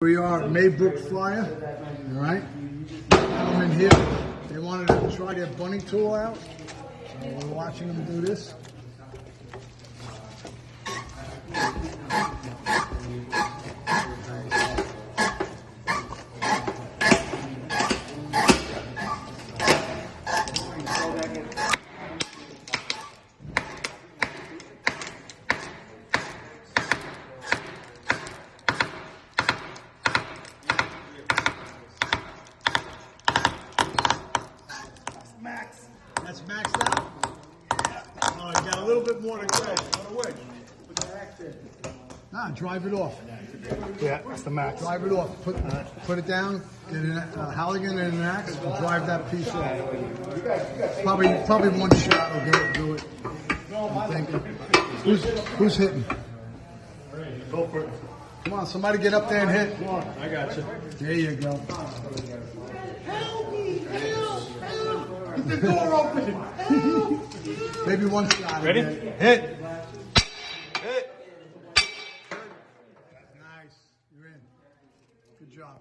We are Maybrook Flyer, all right? Gentlemen here, they wanted to try their bunny tool out, so we're watching them do this. Max. That's maxed out? Oh, you got a little bit more to go. Put the axe in. Nah, drive it off. Yeah, that's the max. Drive it off. Put it down, get a Halligan and an axe, and drive that piece off. Probably one shot will do it. I'm thinking. Who's hitting? Go for it. Come on, somebody get up there and hit. Come on, I got you. There you go. Help me! Help! Get the door open! Help! Maybe one shot. Ready? Again. Hit! Hit! Nice. You're in. Good job.